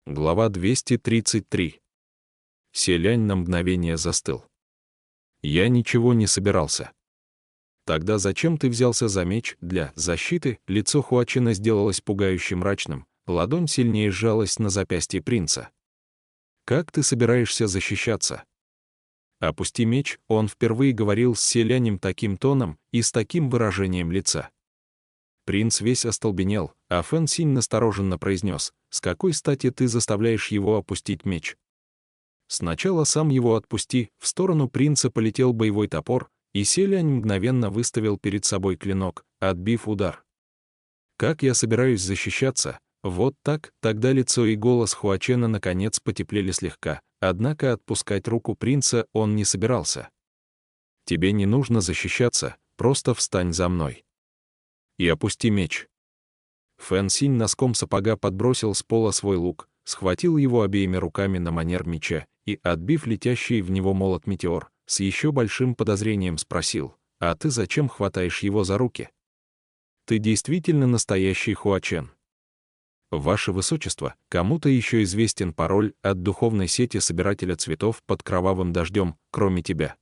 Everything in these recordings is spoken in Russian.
Глава 233. Селянь на мгновение застыл. Я ничего не собирался. Тогда зачем ты взялся за меч для защиты? Лицо Хуачена сделалось пугающе мрачным, ладонь сильнее сжалась на запястье принца. Как ты собираешься защищаться? Опусти меч, он впервые говорил с селянем таким тоном и с таким выражением лица. Принц весь остолбенел, а Фэн Синь настороженно произнес: «С какой стати ты заставляешь его опустить меч?» «Сначала сам его отпусти». В сторону принца полетел боевой топор, и селянь мгновенно выставил перед собой клинок, отбив удар. «Как я собираюсь защищаться?» Вот так. Тогда лицо и голос Хуачена наконец потеплели слегка, однако отпускать руку принца он не собирался. «Тебе не нужно защищаться, просто встань за мной и опусти меч». Фэн Синь носком сапога подбросил с пола свой лук, схватил его обеими руками на манер меча и, отбив летящий в него молот-метеор, с еще большим подозрением спросил: «А ты зачем хватаешь его за руки? Ты действительно настоящий Хуачен?» «Ваше Высочество, кому-то еще известен пароль от духовной сети собирателя цветов под кровавым дождем, кроме тебя.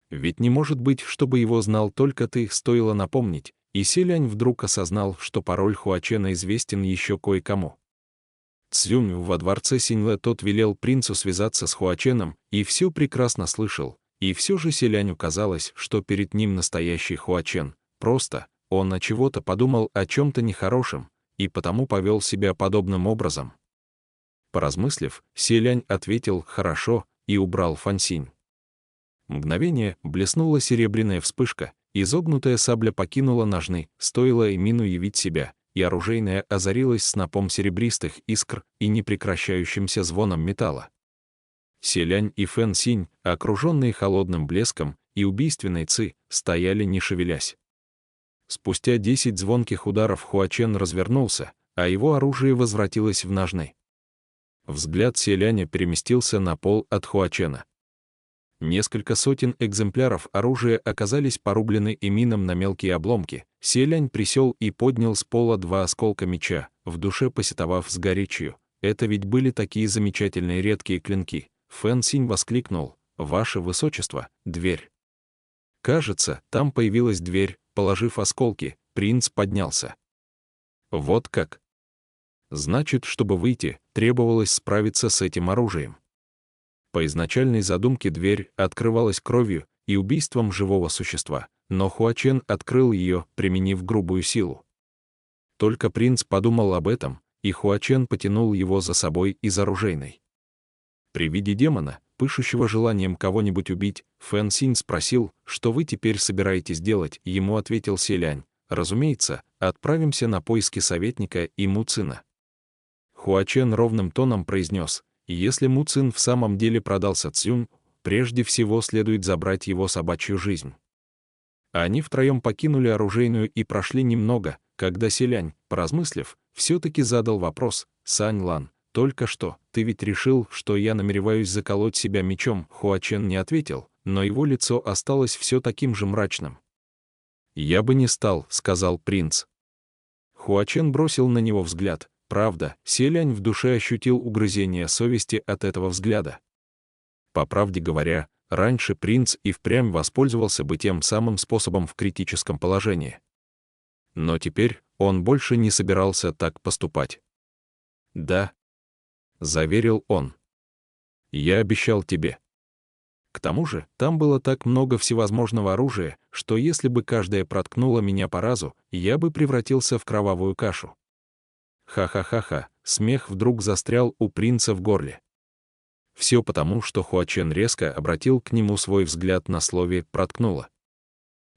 Ведь не может быть, чтобы его знал только ты», стоило напомнить, и селянь вдруг осознал, что пароль Хуачена известен еще кое-кому. Цзюнь во дворце Синьле тот велел принцу связаться с Хуаченом и все прекрасно слышал, и все же селяню казалось, что перед ним настоящий Хуачен, просто он от чего-то подумал о чем-то нехорошем, и потому повел себя подобным образом. Поразмыслив, селянь ответил «хорошо» и убрал Фэн Синь. Мгновение блеснула серебряная вспышка, изогнутая сабля покинула ножны, стоило Эмину явить себя, и оружейная озарилась снопом серебристых искр и непрекращающимся звоном металла. Селянь и Фэн Синь, окруженные холодным блеском и убийственной ци, стояли не шевелясь. Спустя 10 звонких ударов Хуачен развернулся, а его оружие возвратилось в ножны. Взгляд селяня переместился на пол от Хуачена. Несколько сотен экземпляров оружия оказались порублены Эмином на мелкие обломки. Селянь присел и поднял с пола 2 осколка меча, в душе посетовав с горечью: «Это ведь были такие замечательные редкие клинки». Фэн Синь воскликнул: «Ваше Высочество, дверь!» Кажется, там появилась дверь. Положив осколки, принц поднялся. Вот как? Значит, чтобы выйти, требовалось справиться с этим оружием. По изначальной задумке дверь открывалась кровью и убийством живого существа, но Хуачен открыл ее, применив грубую силу. Только принц подумал об этом, и Хуачен потянул его за собой из оружейной. При виде демона, пышущего желанием кого-нибудь убить, Фэн Синь спросил: «Что вы теперь собираетесь делать?» Ему ответил селянь: «Разумеется, отправимся на поиски советника и Му Цина». Хуачен ровным тоном произнес: «Если Му Цин в самом деле продался Цзюнь, прежде всего следует забрать его собачью жизнь». Они втроем покинули оружейную и прошли немного, когда селянь, поразмыслив, все-таки задал вопрос: «Сань Лан, только что, ты ведь решил, что я намереваюсь заколоть себя мечом?» Хуачен не ответил, но его лицо осталось все таким же мрачным. «Я бы не стал», — сказал принц. Хуачен бросил на него взгляд. Правда, селянь в душе ощутил угрызение совести от этого взгляда. По правде говоря, раньше принц и впрямь воспользовался бы тем самым способом в критическом положении. Но теперь он больше не собирался так поступать. «Да», — заверил он. «Я обещал тебе». К тому же, там было так много всевозможного оружия, что если бы каждое проткнуло меня по разу, я бы превратился в кровавую кашу. Ха-ха-ха-ха, смех вдруг застрял у принца в горле. Все потому, что Хуачен резко обратил к нему свой взгляд на слове «проткнуло».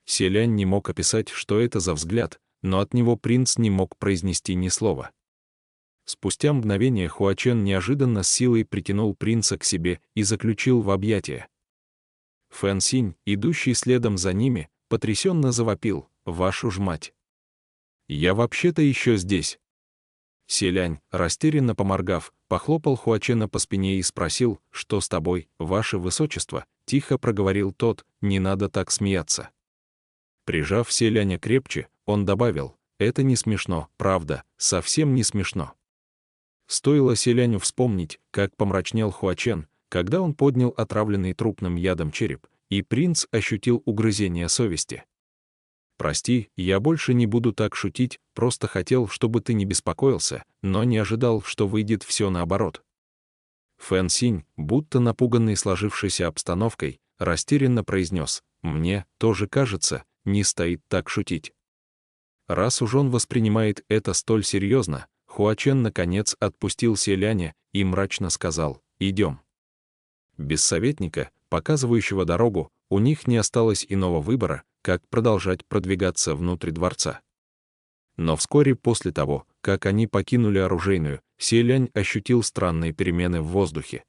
Селянь не мог описать, что это за взгляд, но от него принц не мог произнести ни слова. Спустя мгновение Хуачен неожиданно с силой притянул принца к себе и заключил в объятия. Фэн Синь, идущий следом за ними, потрясенно завопил: «Вашу ж мать! Я вообще-то еще здесь!» Селянь, растерянно поморгав, похлопал Хуачена по спине и спросил: «Что с тобой, ваше Высочество?» Тихо проговорил тот: «Не надо так смеяться». Прижав селяня крепче, он добавил: «Это не смешно, правда, совсем не смешно». Стоило селяню вспомнить, как помрачнел Хуачен, когда он поднял отравленный трупным ядом череп, и принц ощутил угрызение совести. «Прости, я больше не буду так шутить, просто хотел, чтобы ты не беспокоился, но не ожидал, что выйдет все наоборот». Фэн Синь, будто напуганный сложившейся обстановкой, растерянно произнес: «Мне тоже кажется, не стоит так шутить». Раз уж он воспринимает это столь серьезно, Хуачен наконец отпустил селяня и мрачно сказал: «Идем». Без советника, показывающего дорогу, у них не осталось иного выбора, как продолжать продвигаться внутрь дворца. Но вскоре после того, как они покинули оружейную, селянь ощутил странные перемены в воздухе.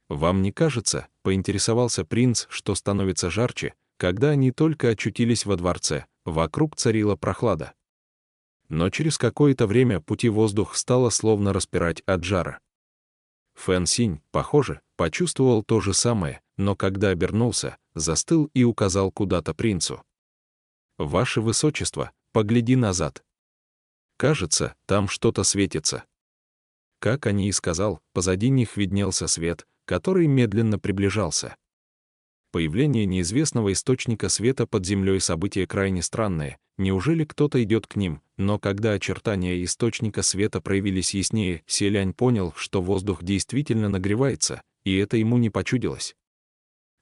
«Вам не кажется, — поинтересовался принц, — что становится жарче, когда они только очутились во дворце, вокруг царила прохлада?» Но через какое-то время пути воздух стало словно распирать от жара. Фэн Синь, похоже, почувствовал то же самое, но когда обернулся, застыл и указал куда-то принцу. «Ваше высочество, погляди назад. Кажется, там что-то светится». Как они и сказал, позади них виднелся свет, который медленно приближался. Появление неизвестного источника света под землей — событие крайне странное. Неужели кто-то идет к ним? Но когда очертания источника света проявились яснее, селянь понял, что воздух действительно нагревается, и это ему не почудилось.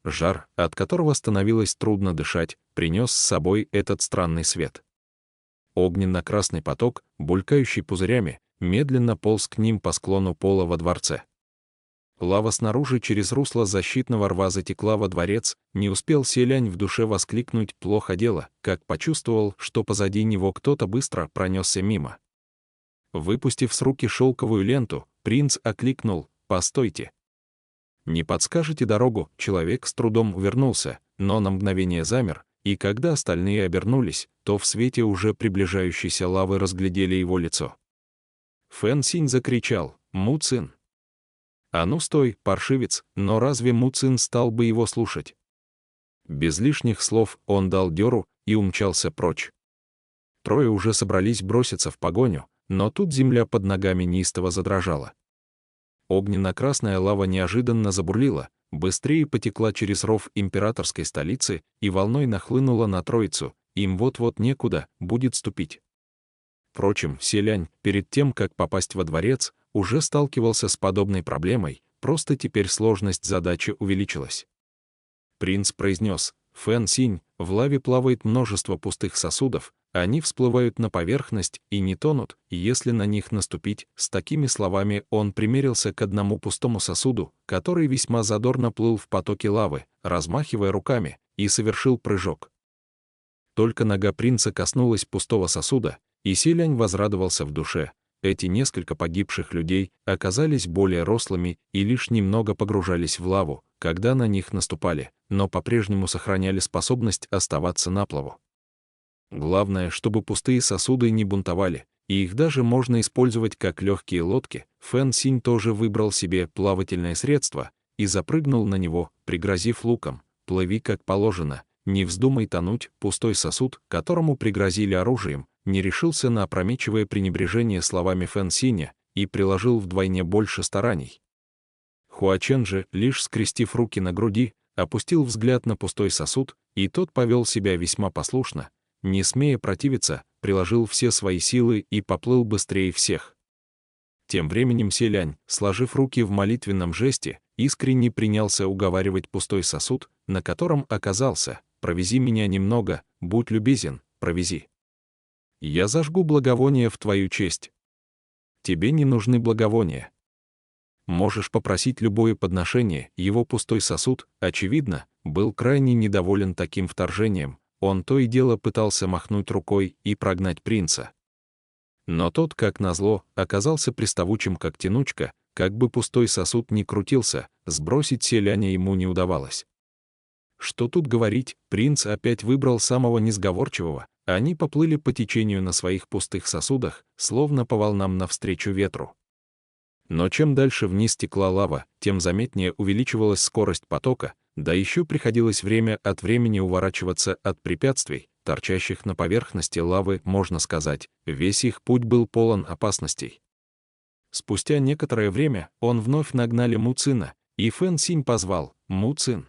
Жар, от которого становилось трудно дышать, принес с собой этот странный свет. Огненно-красный поток, булькающий пузырями, медленно полз к ним по склону пола во дворце. Лава снаружи через русло защитного рва затекла во дворец, не успел селянь в душе воскликнуть «плохо дело», как почувствовал, что позади него кто-то быстро пронесся мимо. Выпустив с руки шелковую ленту, принц окликнул: «Постойте! Не подскажете дорогу?» Человек с трудом увернулся, но на мгновение замер, и когда остальные обернулись, то в свете уже приближающейся лавы разглядели его лицо. Фэн Синь закричал: «Му Цин! А ну стой, паршивец!» Но разве Му Цин стал бы его слушать? Без лишних слов он дал дёру и умчался прочь. Трое уже собрались броситься в погоню, но тут земля под ногами неистово задрожала. Огненно-красная лава неожиданно забурлила, быстрее потекла через ров императорской столицы и волной нахлынула на троицу, им вот-вот некуда будет ступить. Впрочем, селянь, перед тем, как попасть во дворец, уже сталкивался с подобной проблемой, просто теперь сложность задачи увеличилась. Принц произнес: «Фэн Синь, в лаве плавает множество пустых сосудов, они всплывают на поверхность и не тонут, если на них наступить». С такими словами он примерился к одному пустому сосуду, который весьма задорно плыл в потоке лавы, размахивая руками, и совершил прыжок. Только нога принца коснулась пустого сосуда, и селянь возрадовался в душе. Эти несколько погибших людей оказались более рослыми и лишь немного погружались в лаву, когда на них наступали, но по-прежнему сохраняли способность оставаться на плаву. Главное, чтобы пустые сосуды не бунтовали, и их даже можно использовать как легкие лодки. Фэн Синь тоже выбрал себе плавательное средство и запрыгнул на него, пригрозив луком: «Плыви как положено, не вздумай тонуть». Пустой сосуд, которому пригрозили оружием, не решился на опрометчивое пренебрежение словами Фэн Синя и приложил вдвойне больше стараний. Хуачен же, лишь скрестив руки на груди, опустил взгляд на пустой сосуд, и тот повел себя весьма послушно, не смея противиться, приложил все свои силы и поплыл быстрее всех. Тем временем селянь, сложив руки в молитвенном жесте, искренне принялся уговаривать пустой сосуд, на котором оказался: «Провези меня немного, будь любезен, провези. Я зажгу благовония в твою честь. Тебе не нужны благовония. Можешь попросить любое подношение». Его пустой сосуд, очевидно, был крайне недоволен таким вторжением, он то и дело пытался махнуть рукой и прогнать принца. Но тот, как назло, оказался приставучим как тянучка, как бы пустой сосуд ни крутился, сбросить селяня ему не удавалось. Что тут говорить, принц опять выбрал самого несговорчивого, они поплыли по течению на своих пустых сосудах, словно по волнам навстречу ветру. Но чем дальше вниз текла лава, тем заметнее увеличивалась скорость потока, да еще приходилось время от времени уворачиваться от препятствий, торчащих на поверхности лавы. Можно сказать, весь их путь был полон опасностей. Спустя некоторое время он вновь нагнали Муцина, и Фэн Синь позвал: «Муцин,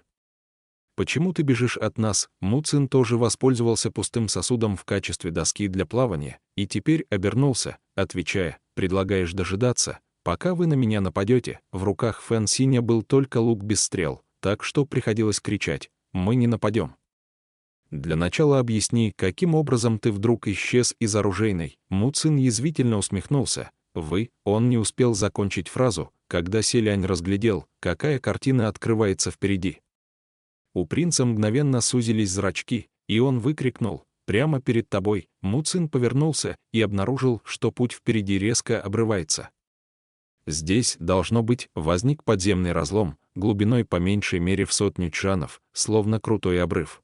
почему ты бежишь от нас?» Муцин тоже воспользовался пустым сосудом в качестве доски для плавания и теперь обернулся, отвечая: «Предлагаешь дожидаться, пока вы на меня нападете?» В руках Фэн Синя был только лук без стрел, так что приходилось кричать: «Мы не нападем». «Для начала объясни, каким образом ты вдруг исчез из оружейной?» Муцин язвительно усмехнулся. Он не успел закончить фразу, когда Селянь разглядел, какая картина открывается впереди. У принца мгновенно сузились зрачки, и он выкрикнул: «Прямо перед тобой!» Муцин повернулся и обнаружил, что путь впереди резко обрывается. Здесь, должно быть, возник подземный разлом, глубиной по меньшей мере в 100 чжанов, словно крутой обрыв.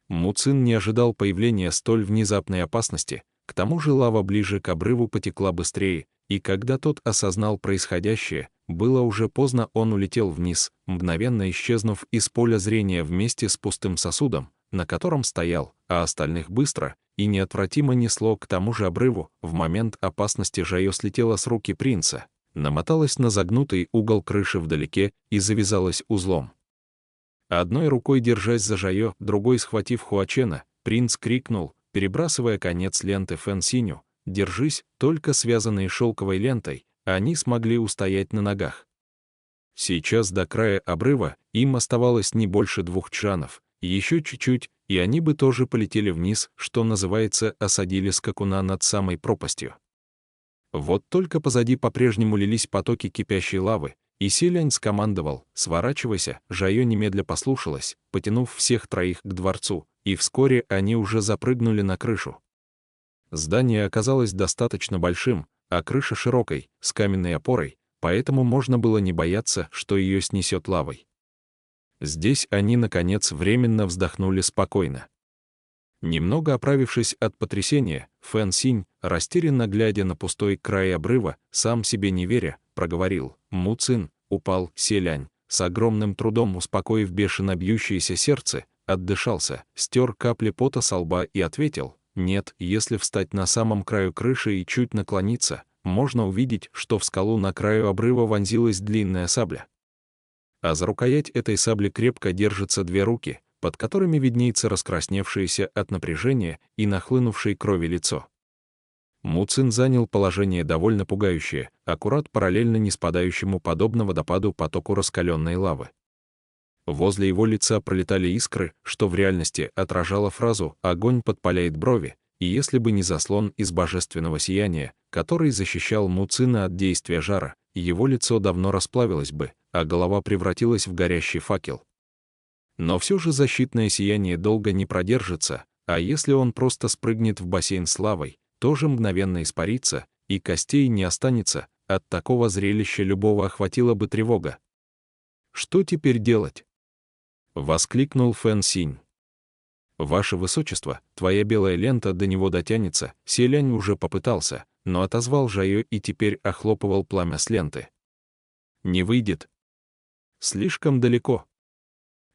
Муцин не ожидал появления столь внезапной опасности, к тому же лава ближе к обрыву потекла быстрее, и когда тот осознал происходящее, было уже поздно, он улетел вниз, мгновенно исчезнув из поля зрения вместе с пустым сосудом, на котором стоял, а остальных быстро и неотвратимо несло к тому же обрыву. В момент опасности Жайо слетела с руки принца, намоталась на загнутый угол крыши вдалеке и завязалась узлом. Одной рукой держась за Жайо, другой схватив Хуачена, принц крикнул, перебрасывая конец ленты Фэн Синю: «Держись!» Только связанные шелковой лентой, они смогли устоять на ногах. Сейчас до края обрыва им оставалось не больше 2 чжанов, еще чуть-чуть, и они бы тоже полетели вниз, что называется, осадили скакуна над самой пропастью. Вот только позади по-прежнему лились потоки кипящей лавы, и Селянь скомандовал: «Сворачивайся!» Жайо немедля послушалась, потянув всех троих к дворцу, и вскоре они уже запрыгнули на крышу. Здание оказалось достаточно большим, а крыша широкой, с каменной опорой, поэтому можно было не бояться, что ее снесет лавой. Здесь они, наконец, временно вздохнули спокойно. Немного оправившись от потрясения, Фэн Синь, растерянно глядя на пустой край обрыва, сам себе не веря, проговорил: «Муцин!» Упал Селянь, с огромным трудом успокоив бешено бьющееся сердце, отдышался, стер капли пота со лба и ответил: «Нет, если встать на самом краю крыши и чуть наклониться, можно увидеть, что в скалу на краю обрыва вонзилась длинная сабля. А за рукоять этой сабли крепко держатся 2 руки, под которыми виднеется раскрасневшееся от напряжения и нахлынувшей крови лицо». Муцин занял положение довольно пугающее, аккурат параллельно неспадающему подобно водопаду потоку раскаленной лавы. Возле его лица пролетали искры, что в реальности отражало фразу «огонь подпаляет брови», и если бы не заслон из божественного сияния, который защищал Муцина от действия жара, его лицо давно расплавилось бы, а голова превратилась в горящий факел. Но все же защитное сияние долго не продержится, а если он просто спрыгнет в бассейн с лавой, тоже мгновенно испарится, и костей не останется. От такого зрелища любого охватила бы тревога. «Что теперь делать?» — воскликнул Фэн Синь. «Ваше Высочество, твоя белая лента до него дотянется». Селянь уже попытался, но отозвал Жайо и теперь охлопывал пламя с ленты. «Не выйдет. Слишком далеко».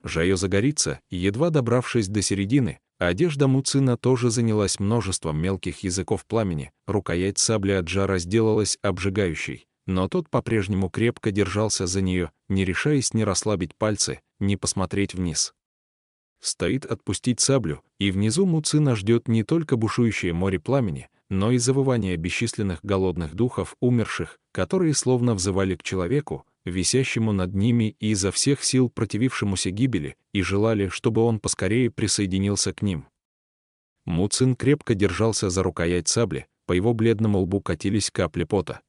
Жайо загорится, и едва добравшись до середины, одежда Муцина тоже занялась множеством мелких языков пламени, рукоять сабли от жара сделалась обжигающей, но тот по-прежнему крепко держался за нее, не решаясь ни расслабить пальцы, ни посмотреть вниз. Стоит отпустить саблю, и внизу Муцина ждет не только бушующее море пламени, но и завывание бесчисленных голодных духов умерших, которые словно взывали к человеку, висящему над ними и изо всех сил противившемуся гибели, и желали, чтобы он поскорее присоединился к ним. Муцин крепко держался за рукоять сабли, по его бледному лбу катились капли пота.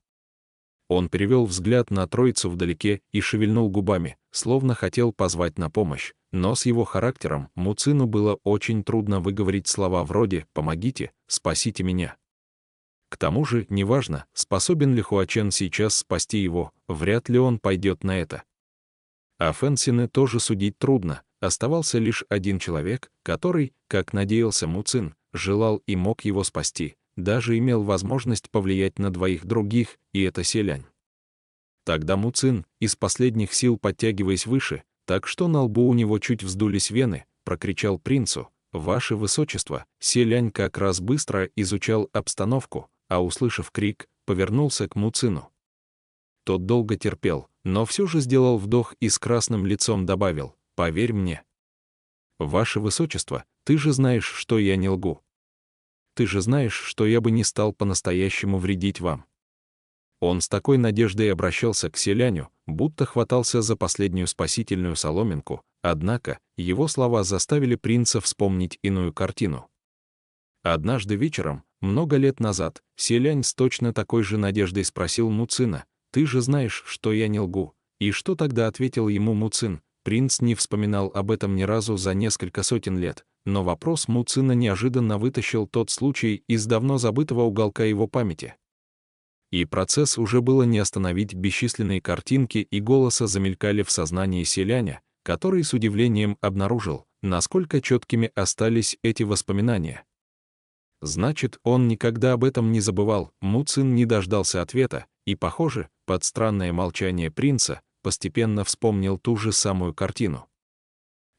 Он перевел взгляд на троицу вдалеке и шевельнул губами, словно хотел позвать на помощь, но с его характером Муцину было очень трудно выговорить слова вроде «помогите», «спасите меня». К тому же, неважно, способен ли Хуачен сейчас спасти его, вряд ли он пойдет на это. А Фэн Синя тоже судить трудно, оставался лишь один человек, который, как надеялся Муцин, желал и мог его спасти, даже имел возможность повлиять на 2 других, и это Селянь. Тогда Муцин, из последних сил подтягиваясь выше, так что на лбу у него чуть вздулись вены, прокричал принцу: «Ваше Высочество!» Селянь как раз быстро изучал обстановку, а, услышав крик, повернулся к Муцину. тот долго терпел, но все же сделал вдох и с красным лицом добавил: «Поверь мне». «Ваше Высочество, ты же знаешь, что я не лгу. Ты же знаешь, что я бы не стал по-настоящему вредить вам». Он с такой надеждой обращался к селяню, будто хватался за последнюю спасительную соломинку, однако его слова заставили принца вспомнить иную картину. Однажды вечером, много лет назад, селянь с точно такой же надеждой спросил Муцина: «Ты же знаешь, что я не лгу». И что тогда ответил ему Муцин? Принц не вспоминал об этом ни разу за несколько сотен лет, но вопрос Муцина неожиданно вытащил тот случай из давно забытого уголка его памяти. И процесс уже было не остановить. Бесчисленные картинки и голоса замелькали в сознании селяня, который с удивлением обнаружил, насколько четкими остались эти воспоминания. Значит, он никогда об этом не забывал. Муцин не дождался ответа, и, похоже, под странное молчание принца, постепенно вспомнил ту же самую картину.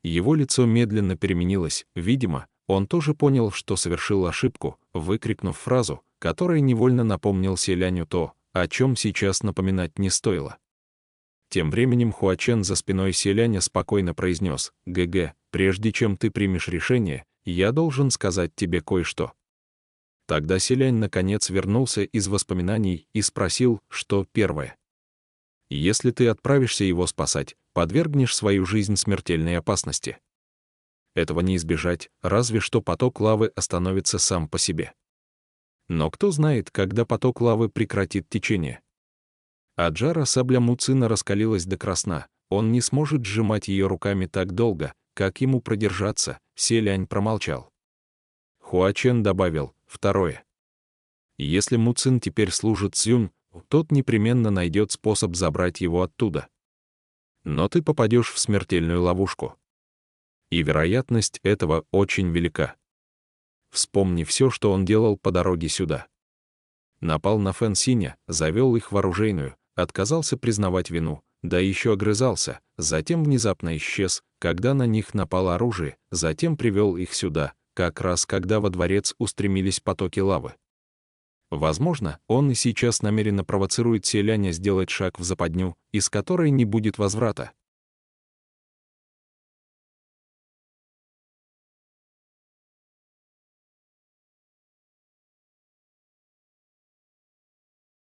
Его лицо медленно переменилось, видимо, он тоже понял, что совершил ошибку, выкрикнув фразу, которая невольно напомнил селяню то, о чем сейчас напоминать не стоило. Тем временем Хуачен за спиной селяня спокойно произнес: «ГГ, прежде чем ты примешь решение, я должен сказать тебе кое-что». Тогда селянь наконец вернулся из воспоминаний и спросил, что первое. «Если ты отправишься его спасать, подвергнешь свою жизнь смертельной опасности. Этого не избежать, разве что поток лавы остановится сам по себе. Но кто знает, когда поток лавы прекратит течение?» От жара сабля Муцина раскалилась до красна, он не сможет сжимать ее руками так долго, как ему продержаться. Селянь промолчал. Хуачен добавил: «Второе. Если Муцин теперь служит Цзюнь, тот непременно найдет способ забрать его оттуда. Но ты попадешь в смертельную ловушку. И вероятность этого очень велика. Вспомни все, что он делал по дороге сюда. Напал на Фэн Синя, завел их в оружейную, отказался признавать вину, да еще огрызался, затем внезапно исчез, когда на них напало оружие, затем привел их сюда, как раз когда во дворец устремились потоки лавы. Возможно, он и сейчас намеренно провоцирует селяня сделать шаг в западню, из которой не будет возврата.